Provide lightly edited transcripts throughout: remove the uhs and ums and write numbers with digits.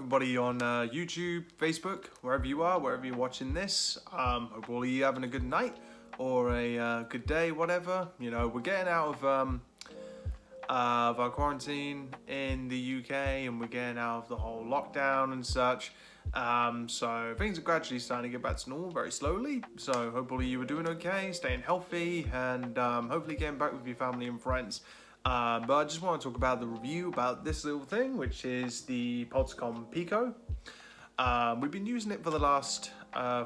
everybody on YouTube, Facebook, wherever you are, wherever you're watching this. Hope all of you having a good night or a good day, whatever. You know, we're getting out of our quarantine in the UK, and we're getting out of the whole lockdown and such. So things are gradually starting to get back to normal very slowly. So hopefully you are doing okay, staying healthy, and hopefully getting back with your family and friends. But I just want to talk about the review about this little thing, which is the POLTERCOM PICO. We've been using it for the last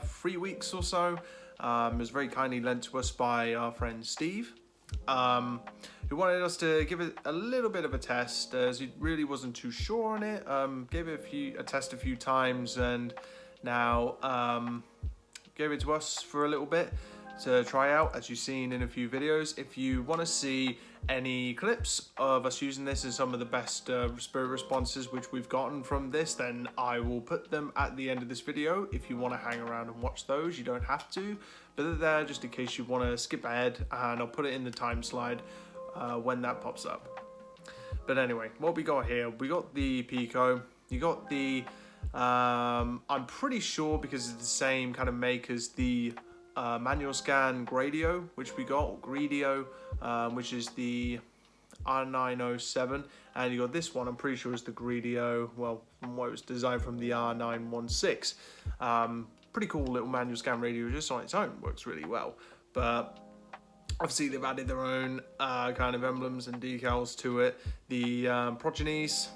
3 weeks or so. It was very kindly lent to us by our friend Steve, who wanted us to give it a little bit of a test, as he really wasn't too sure on it. Gave it a test a few times, and now gave it to us for a little bit to try out, as you've seen in a few videos. If you want to see any clips of us using this and some of the best spirit responses which we've gotten from this, then I will put them at the end of this video. If you want to hang around and watch those, you don't have to, but they're there just in case you want to skip ahead, and I'll put it in the time slide when that pops up. But anyway, what we got here, we got the Pico. You got the I'm pretty sure, because it's the same kind of make as the manual scan Gradio, which we got, or Greedio, which is the R907, and you got this one, I'm pretty sure is the Greedio, well, from what it was designed from the R916. Pretty cool little manual scan radio, just on its own, works really well. But obviously they've added their own kind of emblems and decals to it. The progenies,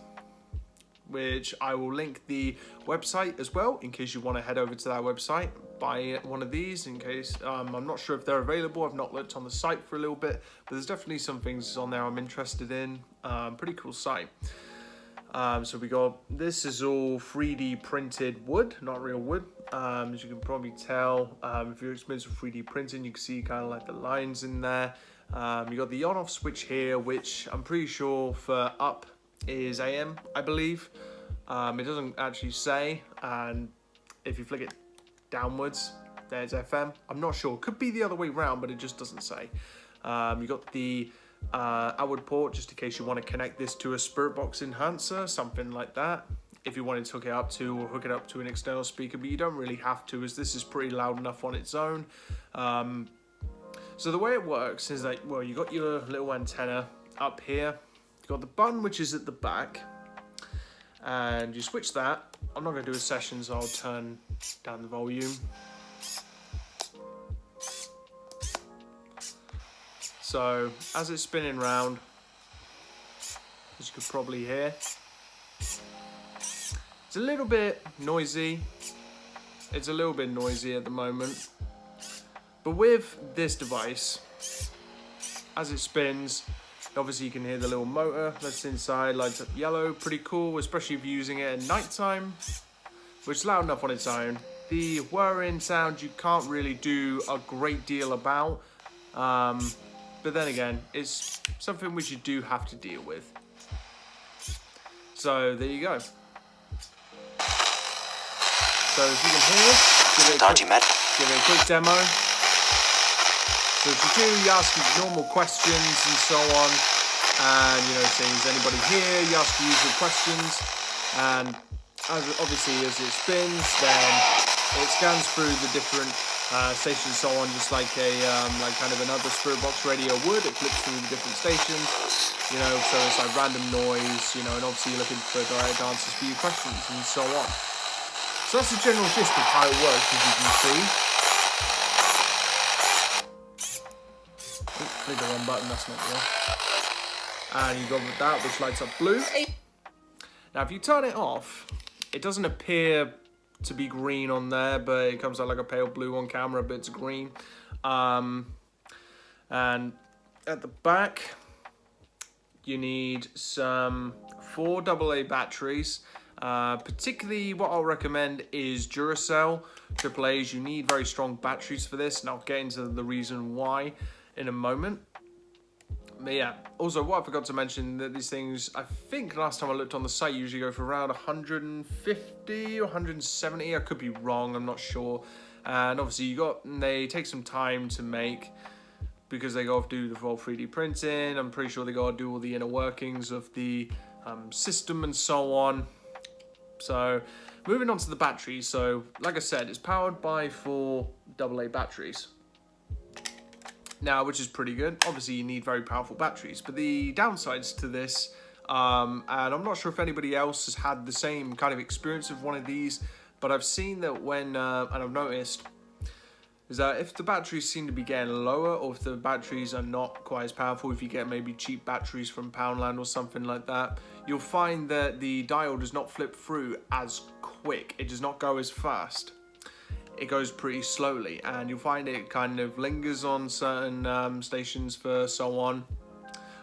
which I will link the website as well, in case you want to head over to that website, buy one of these, in case, I'm not sure if they're available, I've not looked on the site for a little bit, but there's definitely some things on there I'm interested in. Pretty cool site. So we got, this is all 3D printed wood, not real wood. As you can probably tell, if you're experienced with 3D printing, you can see kind of like the lines in there. You got the on-off switch here, which I'm pretty sure for up is AM, I believe. It doesn't actually say, and if you flick it downwards, there's FM. I'm not sure, could be the other way around, but it just doesn't say. You got the outward port, just in case you want to connect this to a spirit box enhancer, something like that, if you wanted to hook it up to, or hook it up to an external speaker, but you don't really have to, as this is pretty loud enough on its own. So the way it works is that, well, you got your little antenna up here, you got the button which is at the back, and you switch that. I'm not going to do a session, so I'll turn down the volume. So as it's spinning round, as you could probably hear, it's a little bit noisy. It's a little bit noisy at the moment, but with this device, as it spins, obviously you can hear the little motor that's inside, lights up yellow. Pretty cool, especially if you're using it at night time, which is loud enough on its own. The whirring sound you can't really do a great deal about, but then again, it's something which you do have to deal with. So there you go. So as you can hear, give it a quick demo. So if you do, you ask normal questions and so on, and you know, saying, is anybody here? You ask the usual questions, and obviously as it spins, then it scans through the different stations and so on, just like a like kind of another spirit box radio would. It flips through the different stations, you know, so it's like random noise, you know, and obviously you're looking for direct answers for your questions and so on. So that's the general gist of how it works, as you can see. Click the wrong button, that's not the one. And you go with that, which lights up blue. Now if you turn it off, it doesn't appear to be green on there, but it comes out like a pale blue on camera, but it's green. And at the back, you need some 4 AA batteries. Particularly what I'll recommend is Duracell AAAs. You need very strong batteries for this, and I'll get into the reason why in a moment. But yeah, also what I forgot to mention, that these things, I think last time I looked on the site, usually go for around 150 or 170. I could be wrong, I'm not sure. And obviously they take some time to make, because they got to do the full 3D printing. I'm pretty sure they got to do all the inner workings of the system and so on. So moving on to the batteries. So like I said, it's powered by 4 AA batteries. Now, which is pretty good. Obviously, you need very powerful batteries. But the downsides to this, and I'm not sure if anybody else has had the same kind of experience of one of these, but I've seen that when, and I've noticed, is that if the batteries seem to be getting lower, or if the batteries are not quite as powerful, if you get maybe cheap batteries from Poundland or something like that, you'll find that the dial does not flip through as quick. It does not go as fast. It goes pretty slowly, and you'll find it kind of lingers on certain stations for so on,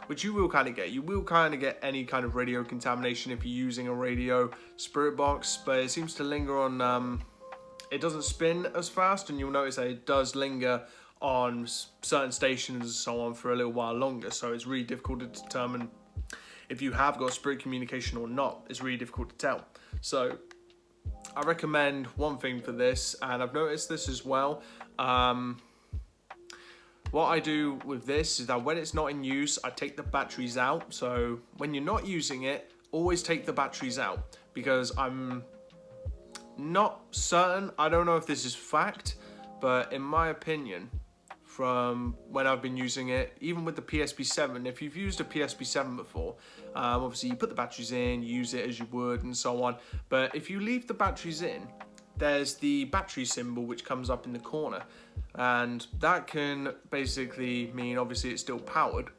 which you will kind of get. You will kind of get any kind of radio contamination if you're using a radio spirit box, but it seems to linger on, it doesn't spin as fast, and you'll notice that it does linger on certain stations and so on for a little while longer, so it's really difficult to determine if you have got spirit communication or not. It's really difficult to tell. So I recommend one thing for this, and I've noticed this as well. What I do with this is that when it's not in use, I take the batteries out. So when you're not using it, always take the batteries out, because I'm not certain, I don't know if this is fact, but in my opinion, from when I've been using it, even with the PSP7, if you've used a PSP7 before, obviously you put the batteries in, you use it as you would and so on, but if you leave the batteries in, there's the battery symbol which comes up in the corner, and that can basically mean obviously it's still powered,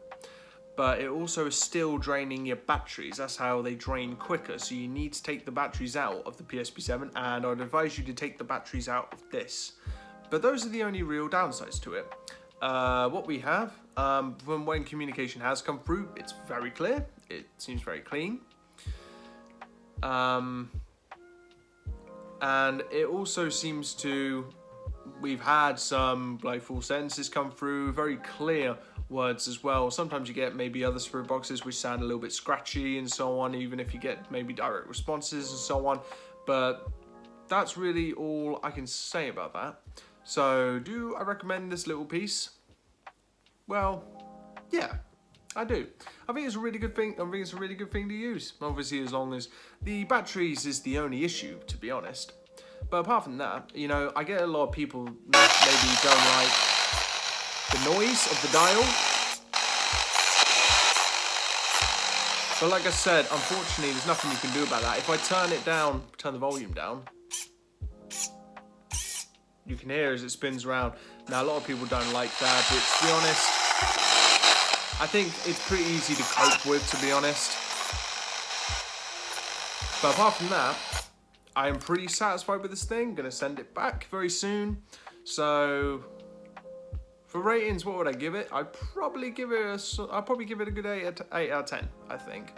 but it also is still draining your batteries. That's how they drain quicker, so you need to take the batteries out of the PSP7, and I'd advise you to take the batteries out of this. But those are the only real downsides to it. What we have, from when communication has come through, it's very clear. It seems very clean. And it also seems to, we've had some like full sentences come through, very clear words as well. Sometimes you get maybe other spirit boxes which sound a little bit scratchy and so on, even if you get maybe direct responses and so on. But that's really all I can say about that. So, do I recommend this little piece? Well, yeah, I do. I think it's a really good thing. I think it's a really good thing to use. Obviously, as long as the batteries is the only issue, to be honest. But apart from that, you know, I get a lot of people maybe don't like the noise of the dial. But like I said, unfortunately, there's nothing you can do about that. If I turn it down, turn the volume down, you can hear as it spins around. Now, a lot of people don't like that, but to be honest, I think it's pretty easy to cope with, to be honest. But apart from that, I am pretty satisfied with this thing. Gonna send it back very soon. So, for ratings, what would I give it? I'd probably give it a good 8 out of 10, I think.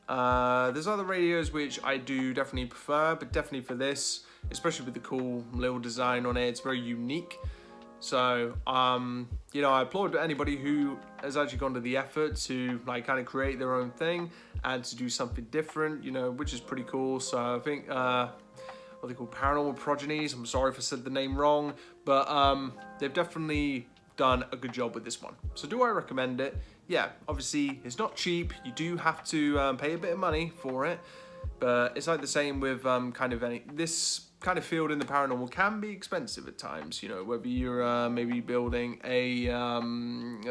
There's other radios which I do definitely prefer, but definitely for this, especially with the cool little design on it, it's very unique. So, you know, I applaud anybody who has actually gone to the effort to like kind of create their own thing and to do something different, you know, which is pretty cool. So I think, what they call Paranormal Progenies, I'm sorry if I said the name wrong, but they've definitely done a good job with this one. So do I recommend it? Yeah, obviously it's not cheap. You do have to pay a bit of money for it, but it's like the same with this kind of field in the paranormal can be expensive at times. You know, whether you're maybe building a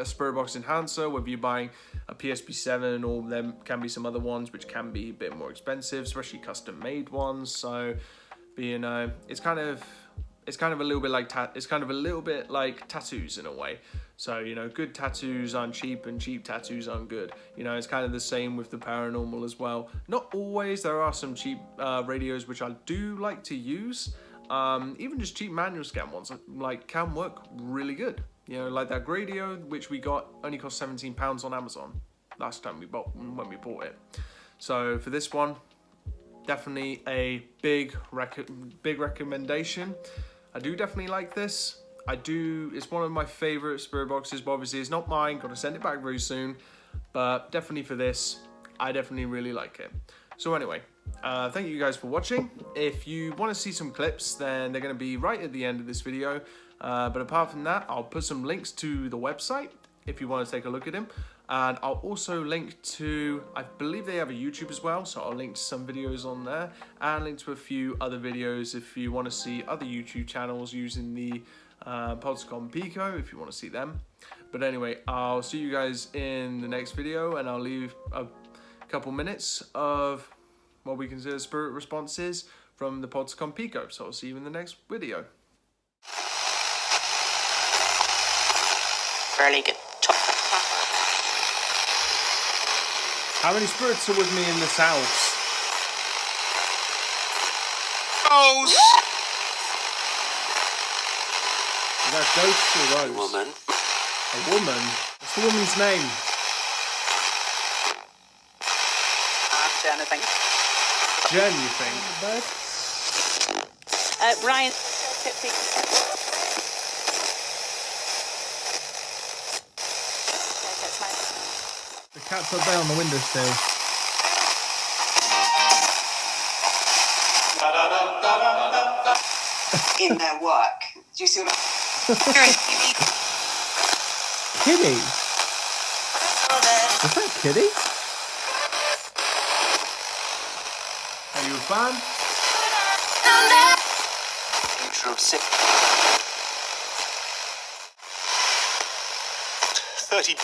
spirit box enhancer, whether you're buying a PSP7, or there can be some other ones which can be a bit more expensive, especially custom made ones. So, but, you know, it's kind of a little bit like tattoos in a way. So, you know, good tattoos aren't cheap and cheap tattoos aren't good. You know, it's kind of the same with the paranormal as well. Not always. There are some cheap radios which I do like to use. Even just cheap manual scan ones like can work really good. You know, like that radio which we got only cost £17 on Amazon last time when we bought it. So for this one, definitely a big recommendation. I do definitely like this. It's one of my favorite spirit boxes, but obviously it's not mine. Got to send it back very soon. But definitely for this, I definitely really like it. So anyway, thank you guys for watching. If you want to see some clips, then they're going to be right at the end of this video. But apart from that, I'll put some links to the website if you want to take a look at them. And I'll also link to, I believe they have a YouTube as well, so I'll link to some videos on there and link to a few other videos if you want to see other YouTube channels using the POLTERCOM PICO, if you want to see them. But anyway, I'll see you guys in the next video, and I'll leave a couple minutes of what we consider spirit responses from the POLTERCOM PICO. So I'll see you in the next video. Fairly good. How many spirits are with me in this house? Oh! Is that ghosts or those? Woman. A woman? What's the woman's name? Jen, I think. Jen, you think? Ryan. The cat's up there on the windowsill. In their work. Do you see what Kitty? Is that Kitty? Are you a fan? Future of 30.